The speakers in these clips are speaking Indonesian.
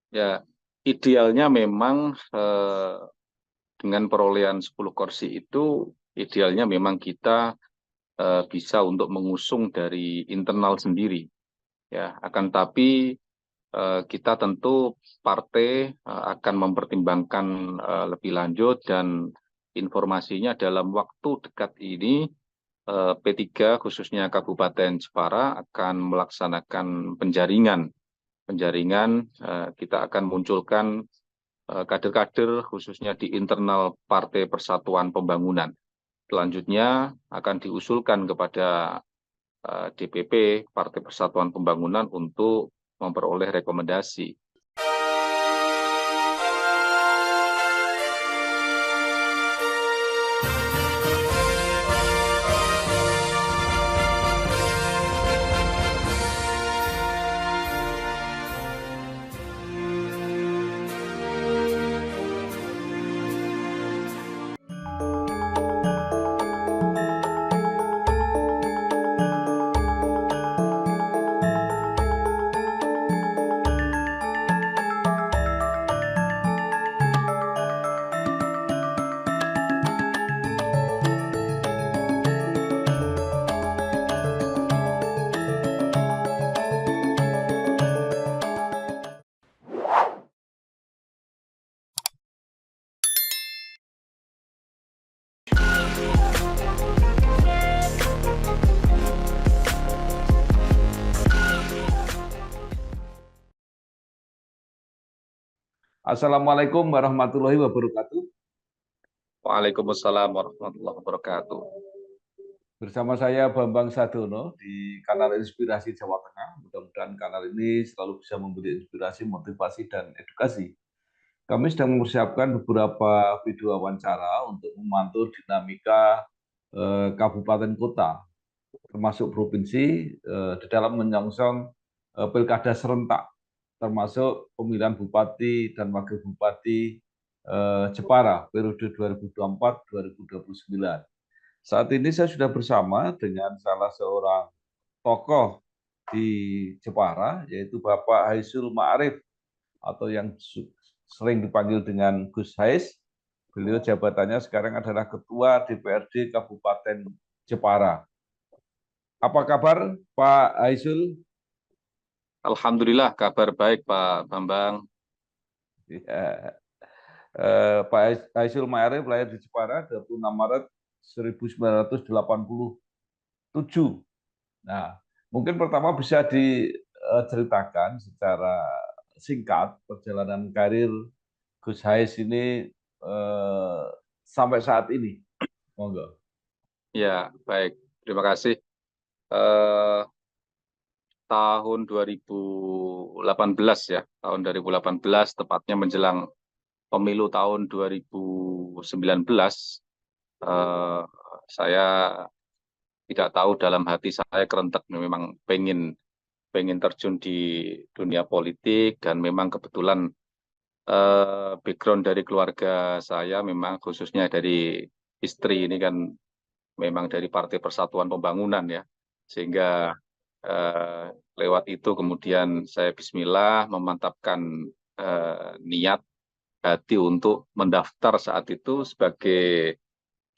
Ya, idealnya memang dengan perolehan 10 kursi itu, idealnya memang kita bisa untuk mengusung dari internal sendiri. Ya, akan tapi kita tentu partai akan mempertimbangkan lebih lanjut dan informasinya dalam waktu dekat ini P3 khususnya Kabupaten Jepara akan melaksanakan penjaringan. Kita akan munculkan kader-kader khususnya di internal Partai Persatuan Pembangunan. Selanjutnya akan diusulkan kepada DPP Partai Persatuan Pembangunan untuk memperoleh rekomendasi. Assalamualaikum warahmatullahi wabarakatuh. Waalaikumsalam warahmatullahi wabarakatuh. Bersama saya Bambang Sadono di kanal Inspirasi Jawa Tengah. Mudah-mudahan kanal ini selalu bisa memberi inspirasi, motivasi, dan edukasi. Kami sedang mempersiapkan beberapa video wawancara untuk memantau dinamika kabupaten kota, termasuk provinsi, di dalam menyongsong pilkada serentak, termasuk pemilihan bupati dan wakil bupati Jepara periode 2024-2029. Saat ini saya sudah bersama dengan salah seorang tokoh di Jepara, yaitu Bapak Haisul Ma'arif, atau yang sering dipanggil dengan Gus Hais. Beliau jabatannya sekarang adalah Ketua DPRD Kabupaten Jepara. Apa kabar Pak Haisul? Alhamdulillah kabar baik Pak Bambang. Ya. Pak Haisul Ma'arif lahir di Jepara 26 Maret 1987. Nah, mungkin pertama bisa diceritakan secara singkat perjalanan karir Gus Hais ini sampai saat ini. Monggo. Ya, baik. Terima kasih. Eh, tahun 2018 ya, tahun 2018 tepatnya menjelang pemilu tahun 2019, eh, saya tidak tahu dalam hati saya kerentek memang pengen terjun di dunia politik dan memang kebetulan background dari keluarga saya memang khususnya dari istri ini kan memang dari Partai Persatuan Pembangunan ya, sehingga eh, lewat itu kemudian saya Bismillah memantapkan niat hati untuk mendaftar saat itu sebagai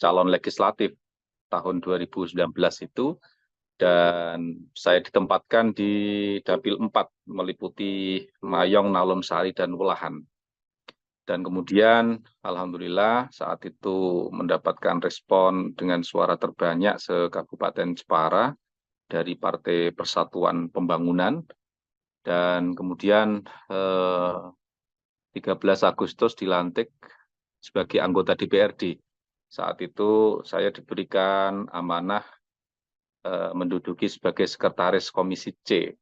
calon legislatif tahun 2019 itu, dan saya ditempatkan di Dapil 4 meliputi Mayong, Nalom Sari, dan Welahan. Dan kemudian Alhamdulillah saat itu mendapatkan respon dengan suara terbanyak se-Kabupaten Jepara dari Partai Persatuan Pembangunan. Dan kemudian 13 Agustus dilantik sebagai anggota DPRD. Saat itu saya diberikan amanah menduduki sebagai sekretaris Komisi C,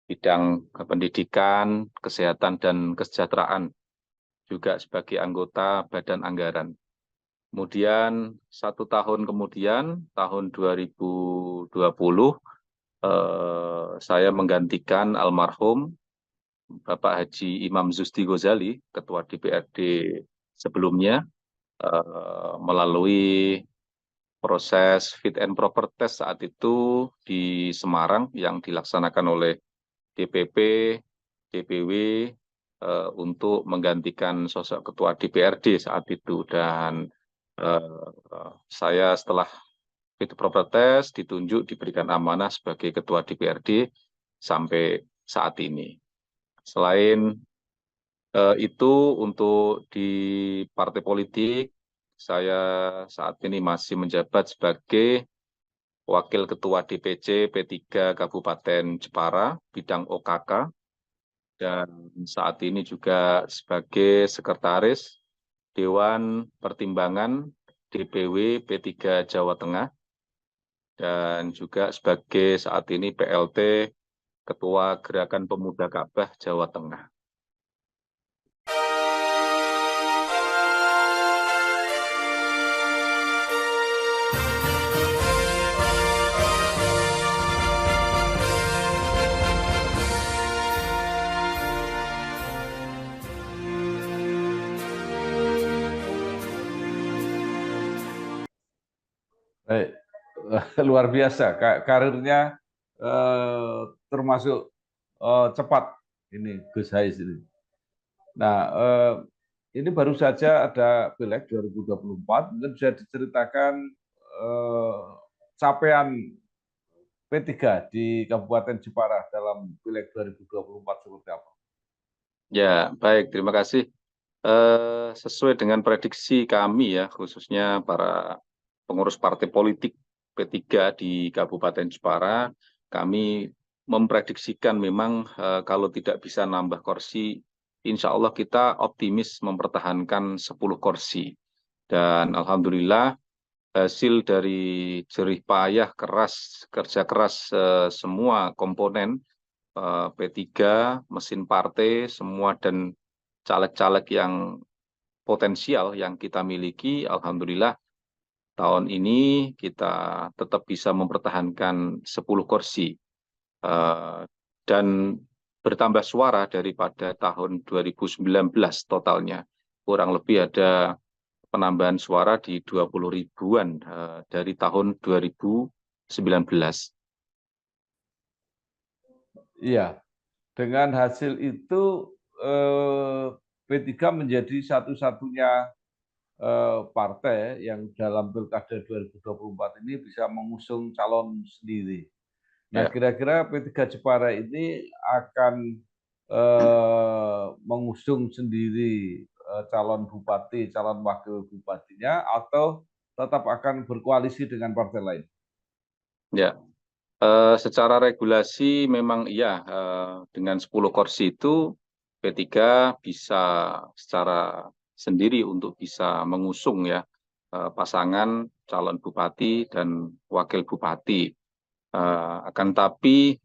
bidang pendidikan, kesehatan, dan kesejahteraan, juga sebagai anggota Badan Anggaran. Kemudian 1 tahun kemudian, tahun 2020, saya menggantikan almarhum Bapak Haji Imam Zusti Ghazali, Ketua DPRD sebelumnya, melalui proses fit and proper test saat itu di Semarang yang dilaksanakan oleh DPP, DPW, untuk menggantikan sosok ketua DPRD saat itu. Dan saya setelah fit and proper test ditunjuk diberikan amanah sebagai ketua DPRD sampai saat ini. Selain itu, untuk di partai politik, saya saat ini masih menjabat sebagai Wakil Ketua DPC P3 Kabupaten Jepara, bidang OKK, dan saat ini juga sebagai Sekretaris Dewan Pertimbangan DPW P3 Jawa Tengah, dan juga sebagai saat ini PLT Ketua Gerakan Pemuda Ka'bah Jawa Tengah. Baik, luar biasa. Karirnya termasuk cepat ini Gus Hais ini. Nah, ini baru saja ada Pileg 2024. Mungkin bisa diceritakan capaian P3 di Kabupaten Jepara dalam Pileg 2024 seperti apa? Ya, baik. Terima kasih. Sesuai dengan prediksi kami ya, khususnya para pengurus partai politik P3 di Kabupaten Jepara, kami memprediksikan memang kalau tidak bisa nambah kursi, insya Allah kita optimis mempertahankan 10 kursi. Dan Alhamdulillah hasil dari jerih payah keras, kerja keras semua komponen P3, mesin partai, semua, dan caleg-caleg yang potensial yang kita miliki, alhamdulillah tahun ini kita tetap bisa mempertahankan 10 kursi dan bertambah suara daripada tahun 2019 totalnya. Kurang lebih ada penambahan suara di 20 ribuan dari tahun 2019. Iya, dengan hasil itu P3 menjadi satu-satunya partai yang dalam Pilkada 2024 ini bisa mengusung calon sendiri. Nah, Ya. kira-kira P3 Jepara ini akan mengusung sendiri calon bupati, calon wakil bupatinya, atau tetap akan berkoalisi dengan partai lain? Ya, secara regulasi memang iya, dengan 10 kursi itu P3 bisa secara sendiri untuk bisa mengusung ya pasangan calon bupati dan wakil bupati. Akan tapi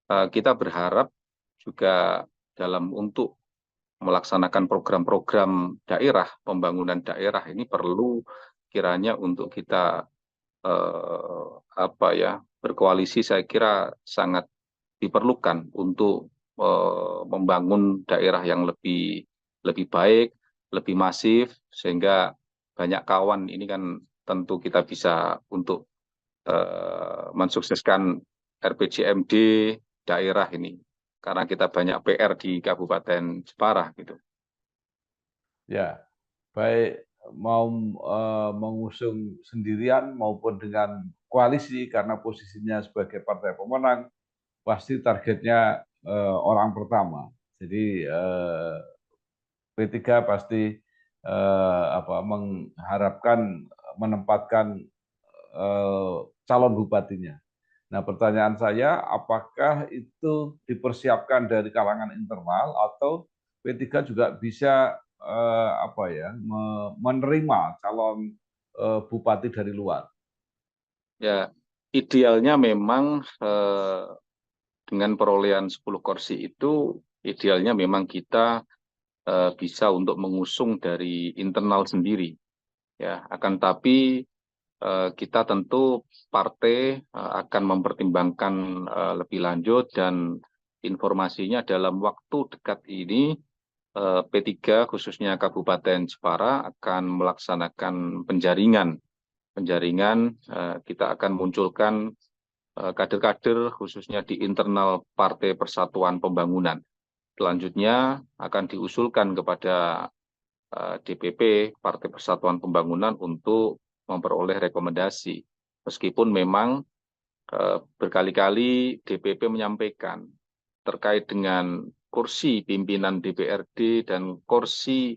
kita berharap juga dalam untuk melaksanakan program-program daerah, pembangunan daerah ini perlu kiranya untuk kita berkoalisi, saya kira sangat diperlukan untuk membangun daerah yang lebih baik, lebih masif, sehingga banyak kawan ini kan tentu kita bisa untuk mensukseskan RPJMD daerah ini, karena kita banyak PR di Kabupaten Jepara gitu. Ya, baik mau mengusung sendirian maupun dengan koalisi, karena posisinya sebagai partai pemenang, pasti targetnya orang pertama. Jadi P3 pasti mengharapkan menempatkan calon bupatinya. Nah, pertanyaan saya, apakah itu dipersiapkan dari kalangan internal atau P3 juga bisa menerima calon bupati dari luar? Ya, idealnya memang dengan perolehan 10 kursi itu, idealnya memang kita bisa untuk mengusung dari internal sendiri. Ya, akan tapi kita tentu partai akan mempertimbangkan lebih lanjut, dan informasinya dalam waktu dekat ini P3 khususnya Kabupaten Jepara akan melaksanakan penjaringan. Kita akan munculkan kader-kader khususnya di internal Partai Persatuan Pembangunan. selanjutnya akan diusulkan kepada DPP Partai Persatuan Pembangunan untuk memperoleh rekomendasi. Meskipun memang berkali-kali DPP menyampaikan terkait dengan kursi pimpinan DPRD dan kursi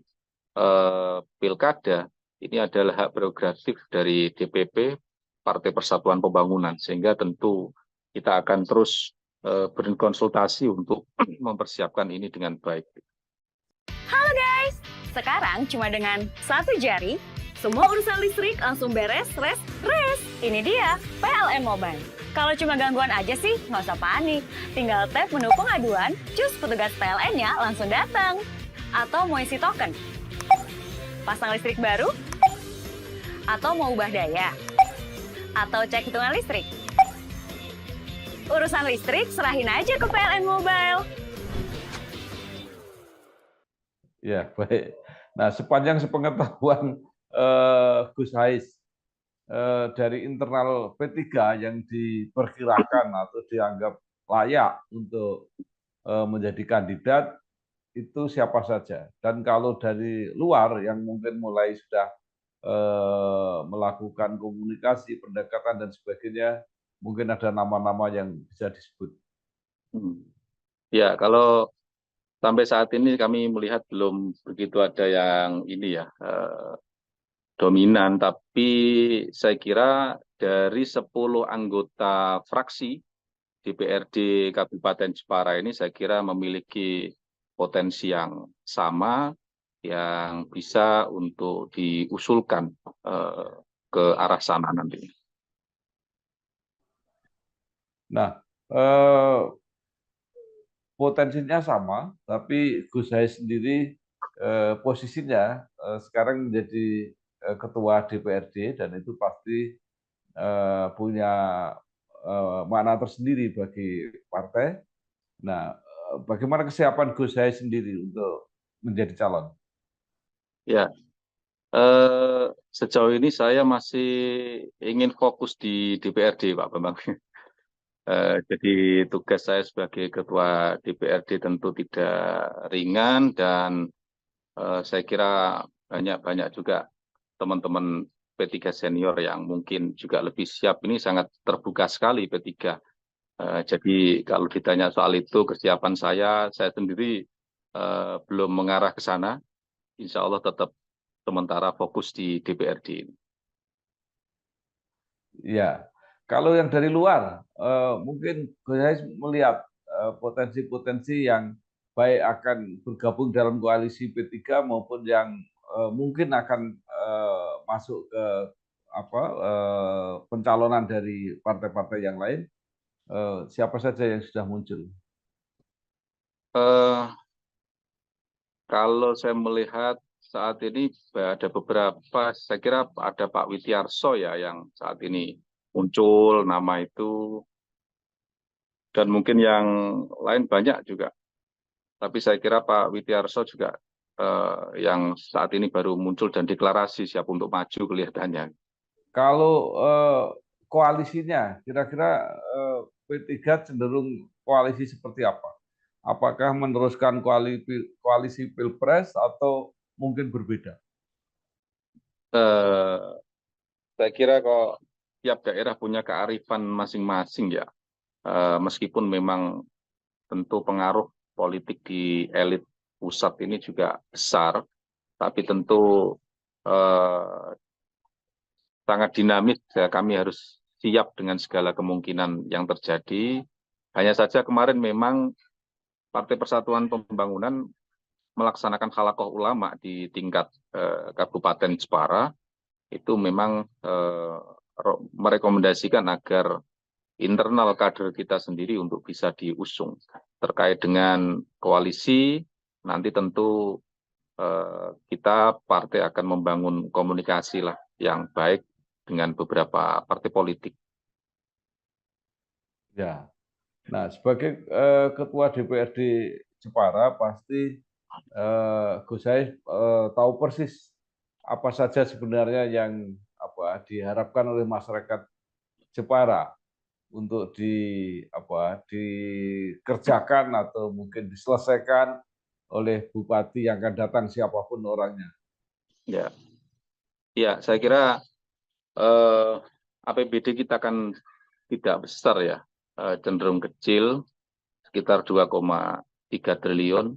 pilkada, ini adalah hak prerogatif dari DPP Partai Persatuan Pembangunan, sehingga tentu kita akan terus berkonsultasi untuk mempersiapkan ini dengan baik. Halo guys, sekarang cuma dengan satu jari, semua urusan listrik langsung beres, res. Ini dia, PLN Mobile. Kalau cuma gangguan aja sih, nggak usah panik. Tinggal tap menu pengaduan, cus petugas PLN-nya langsung datang. Atau mau isi token, pasang listrik baru, atau mau ubah daya, atau cek hitungan listrik. Urusan listrik serahin aja ke PLN Mobile. Ya, baik. Nah, sepanjang sepengetahuan Gus Hais, dari internal P3 yang diperkirakan atau dianggap layak untuk menjadi kandidat, itu siapa saja? Dan kalau dari luar yang mungkin mulai sudah melakukan komunikasi, pendekatan, dan sebagainya, mungkin ada nama-nama yang bisa disebut. Ya, kalau sampai saat ini kami melihat belum begitu ada yang ini ya dominan, tapi saya kira dari 10 anggota fraksi DPRD Kabupaten Jepara ini saya kira memiliki potensi yang sama yang bisa untuk diusulkan ke arah sana nanti. Nah, potensinya sama, tapi Gus Hais sendiri posisinya sekarang menjadi ketua DPRD, dan itu pasti punya makna tersendiri bagi partai. Nah, bagaimana kesiapan Gus Hais sendiri untuk menjadi calon? Ya, sejauh ini saya masih ingin fokus di DPRD, Pak Bambang. Jadi tugas saya sebagai ketua DPRD tentu tidak ringan, dan saya kira banyak juga teman-teman P3 senior yang mungkin juga lebih siap. Ini sangat terbuka sekali P3. Jadi kalau ditanya soal itu kesiapan saya sendiri belum mengarah ke sana. Insya Allah tetap sementara fokus di DPRD. Ya, kalau yang dari luar, mungkin Gus Hais melihat potensi-potensi yang baik akan bergabung dalam koalisi P3 maupun yang mungkin akan masuk ke pencalonan dari partai-partai yang lain. Siapa saja yang sudah muncul? Kalau saya melihat saat ini ada beberapa, saya kira ada Pak Witiarso ya yang saat ini muncul nama itu, dan mungkin yang lain banyak juga. Tapi saya kira Pak Witiarso juga yang saat ini baru muncul dan deklarasi siap untuk maju kelihatannya. Kalau koalisinya, kira-kira P3 cenderung koalisi seperti apa? Apakah meneruskan koalisi Pilpres atau mungkin berbeda? Saya kira kok tiap daerah punya kearifan masing-masing ya. Meskipun memang tentu pengaruh politik di elit pusat ini juga besar, tapi tentu sangat dinamis. Ya, kami harus siap dengan segala kemungkinan yang terjadi. Hanya saja kemarin memang Partai Persatuan Pembangunan melaksanakan halakoh ulama di tingkat Kabupaten Jepara. Itu memang merekomendasikan agar internal kader kita sendiri untuk bisa diusung. Terkait dengan koalisi, nanti tentu kita partai akan membangun komunikasi lah yang baik dengan beberapa partai politik. Ya. Nah, sebagai ketua DPRD Jepara, pasti Gus Hais tahu persis apa saja sebenarnya yang diharapkan oleh masyarakat Jepara. untuk dikerjakan atau mungkin diselesaikan oleh bupati yang akan datang siapapun orangnya? Ya, ya, saya kira APBD kita kan tidak besar ya, cenderung kecil, sekitar 2,3 triliun.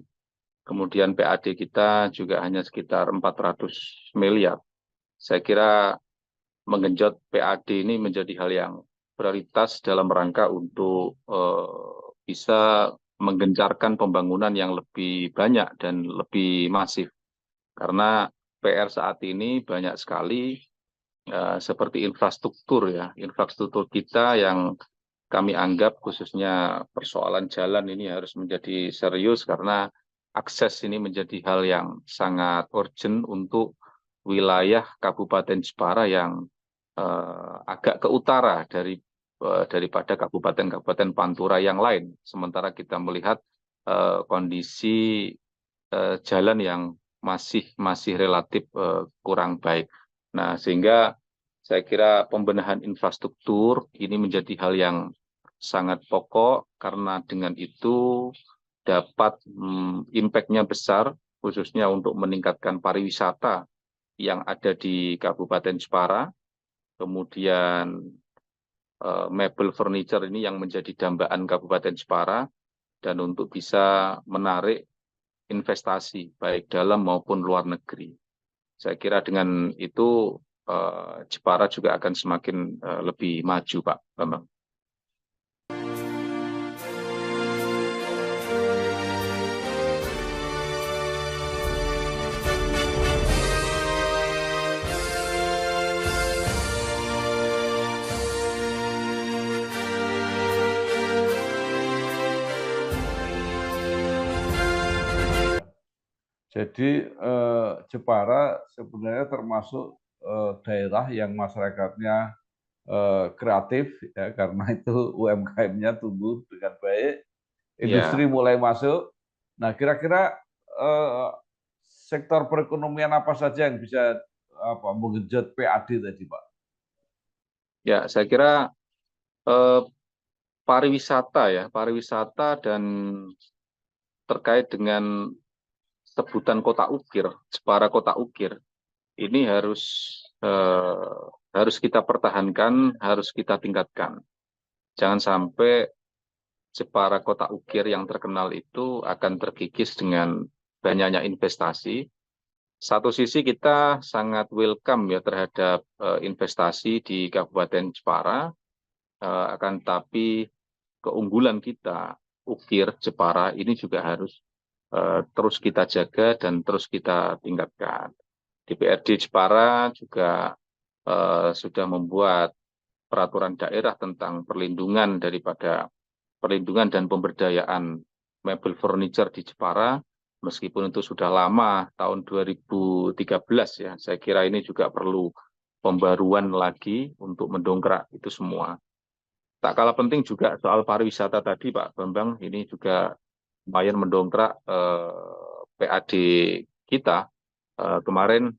Kemudian PAD kita juga hanya sekitar 400 miliar. Saya kira menggenjot PAD ini menjadi hal yang prioritas dalam rangka untuk bisa menggencarkan pembangunan yang lebih banyak dan lebih masif. Karena PR saat ini banyak sekali seperti infrastruktur ya, infrastruktur kita yang kami anggap khususnya persoalan jalan ini harus menjadi serius karena akses ini menjadi hal yang sangat urgent untuk wilayah Kabupaten Jepara yang agak ke utara daripada kabupaten-kabupaten Pantura yang lain. Sementara kita melihat kondisi jalan yang masih relatif kurang baik. Nah, sehingga saya kira pembenahan infrastruktur ini menjadi hal yang sangat pokok karena dengan itu dapat impact-nya besar khususnya untuk meningkatkan pariwisata yang ada di Kabupaten Jepara. Kemudian mebel furniture ini yang menjadi dambaan Kabupaten Jepara dan untuk bisa menarik investasi baik dalam maupun luar negeri. Saya kira dengan itu Jepara juga akan semakin lebih maju, Pak Bambang. Jadi Jepara sebenarnya termasuk daerah yang masyarakatnya kreatif ya, karena itu UMKM-nya tumbuh dengan baik, industri mulai masuk. Nah, kira-kira sektor perekonomian apa saja yang bisa menggenjot PAD tadi, Pak? Ya, saya kira pariwisata dan terkait dengan sebutan kota ukir, Jepara kota ukir, ini harus kita pertahankan, harus kita tingkatkan. Jangan sampai Jepara kota ukir yang terkenal itu akan terkikis dengan banyaknya investasi. Satu sisi kita sangat welcome ya terhadap investasi di Kabupaten Jepara, akan tapi keunggulan kita ukir Jepara ini juga harus terus kita jaga dan terus kita tingkatkan. DPRD Jepara juga sudah membuat peraturan daerah tentang perlindungan dan pemberdayaan mebel furniture di Jepara, meskipun itu sudah lama, tahun 2013 ya. Saya kira ini juga perlu pembaruan lagi untuk mendongkrak itu semua. Tak kalah penting juga soal pariwisata tadi, Pak Bambang, ini juga lumayan mendongkrak PAD kita. Kemarin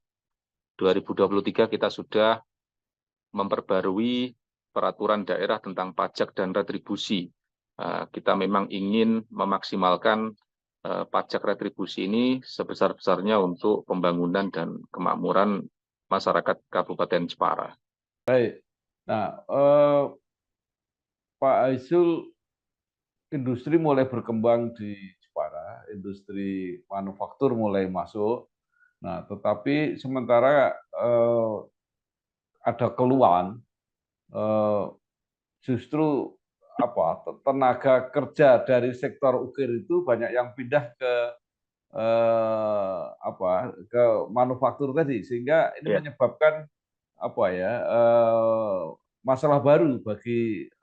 2023 kita sudah memperbarui peraturan daerah tentang pajak dan retribusi. Kita memang ingin memaksimalkan pajak retribusi ini sebesar-besarnya untuk pembangunan dan kemakmuran masyarakat Kabupaten Jepara. Baik. Nah, Pak Aisul, industri mulai berkembang di Jepara, industri manufaktur mulai masuk. Nah, tetapi sementara ada keluhan justru tenaga kerja dari sektor ukir itu banyak yang pindah ke ke manufaktur tadi, sehingga ini menyebabkan masalah baru bagi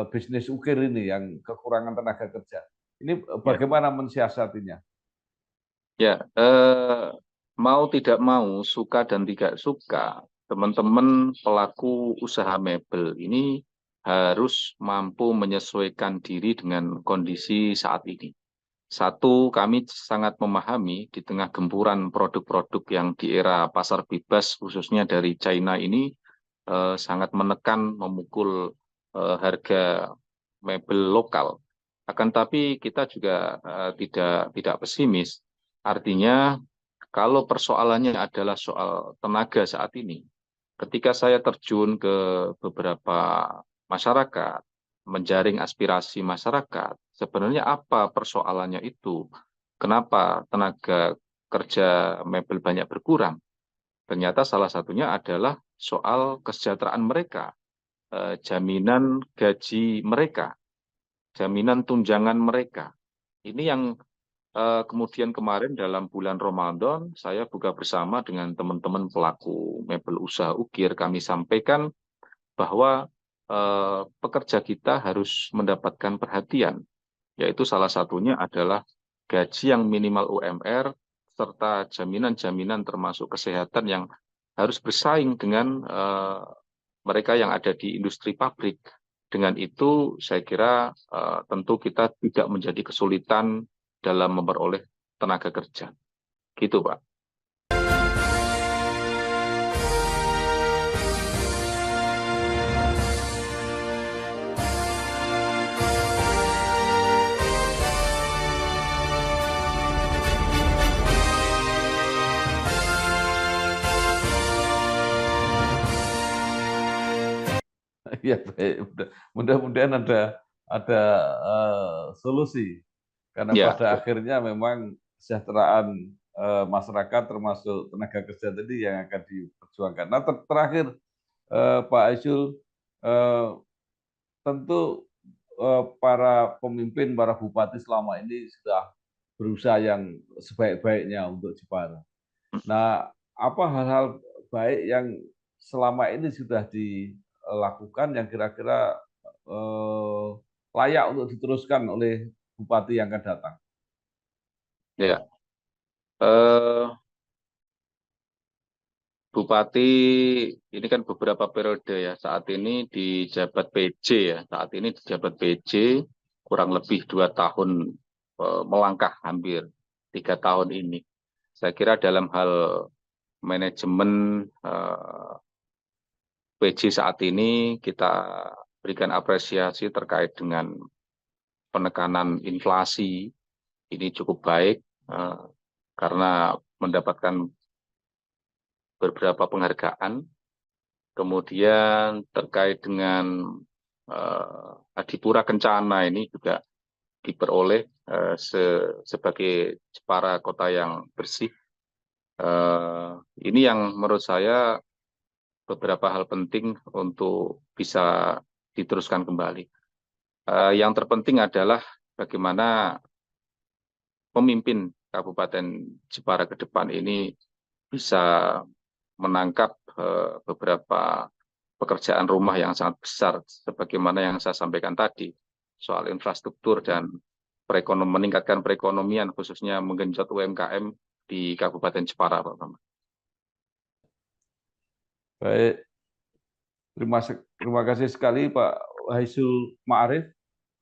bisnis ukir ini yang kekurangan tenaga kerja. Ini bagaimana mensiasatinya? Ya, mau tidak mau, suka dan tidak suka, teman-teman pelaku usaha mebel ini harus mampu menyesuaikan diri dengan kondisi saat ini. Satu, kami sangat memahami di tengah gempuran produk-produk yang di era pasar bebas, khususnya dari China ini, sangat menekan, memukul harga mebel lokal. Akan tapi kita juga tidak pesimis. Artinya kalau persoalannya adalah soal tenaga saat ini, ketika saya terjun ke beberapa masyarakat, menjaring aspirasi masyarakat, sebenarnya apa persoalannya itu? Kenapa tenaga kerja mebel banyak berkurang? Ternyata salah satunya adalah soal kesejahteraan mereka, jaminan gaji mereka, jaminan tunjangan mereka. Ini yang kemudian kemarin dalam bulan Ramadan, saya buka bersama dengan teman-teman pelaku mebel usaha ukir. Kami sampaikan bahwa pekerja kita harus mendapatkan perhatian, yaitu salah satunya adalah gaji yang minimal UMR, serta jaminan-jaminan termasuk kesehatan yang harus bersaing dengan mereka yang ada di industri pabrik. Dengan itu, saya kira tentu kita tidak menjadi kesulitan dalam memperoleh tenaga kerja. Gitu, Pak. Ya baik, mudah-mudahan ada solusi karena Ya, pada akhirnya memang kesejahteraan masyarakat termasuk tenaga kerja tadi yang akan diperjuangkan. Nah terakhir Pak Aisyul, tentu para pemimpin, para bupati selama ini sudah berusaha yang sebaik-baiknya untuk Jepara. Nah, apa hal-hal baik yang selama ini sudah dilakukan yang kira-kira layak untuk diteruskan oleh bupati yang akan datang? ya. Bupati ini kan beberapa periode ya. Saat ini di jabat PJ ya. Saat ini di jabat PJ kurang lebih 2 tahun melangkah hampir 3 tahun ini. Saya kira dalam hal manajemen PJ saat ini kita berikan apresiasi terkait dengan penekanan inflasi ini cukup baik karena mendapatkan beberapa penghargaan. Kemudian terkait dengan Adipura Kencana ini juga diperoleh sebagai Jepara kota yang bersih. Ini yang menurut saya beberapa hal penting untuk bisa diteruskan kembali. Yang terpenting adalah bagaimana pemimpin Kabupaten Jepara ke depan ini bisa menangkap beberapa pekerjaan rumah yang sangat besar, sebagaimana yang saya sampaikan tadi, soal infrastruktur dan meningkatkan perekonomian, khususnya menggenjot UMKM di Kabupaten Jepara, Pak Bambang. Baik, terima kasih sekali Pak Aisyul Ma'arif,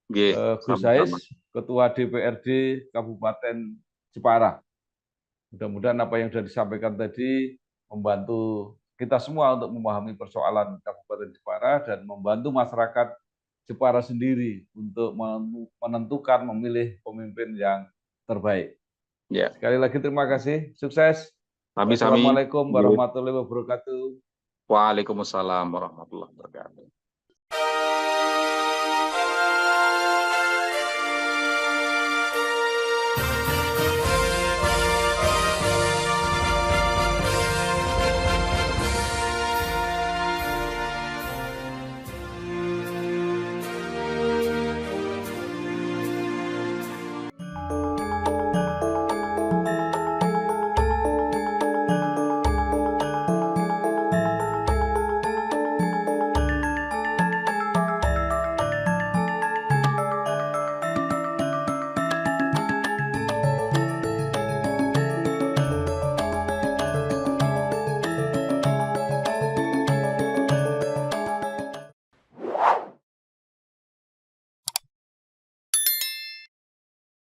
Gus Hais, Ketua DPRD Kabupaten Jepara. Mudah-mudahan apa yang sudah disampaikan tadi membantu kita semua untuk memahami persoalan Kabupaten Jepara dan membantu masyarakat Jepara sendiri untuk menentukan, memilih pemimpin yang terbaik. Ya. Sekali lagi terima kasih, sukses. Assalamualaikum warahmatullahi wabarakatuh. Waalaikumsalam warahmatullahi wabarakatuh.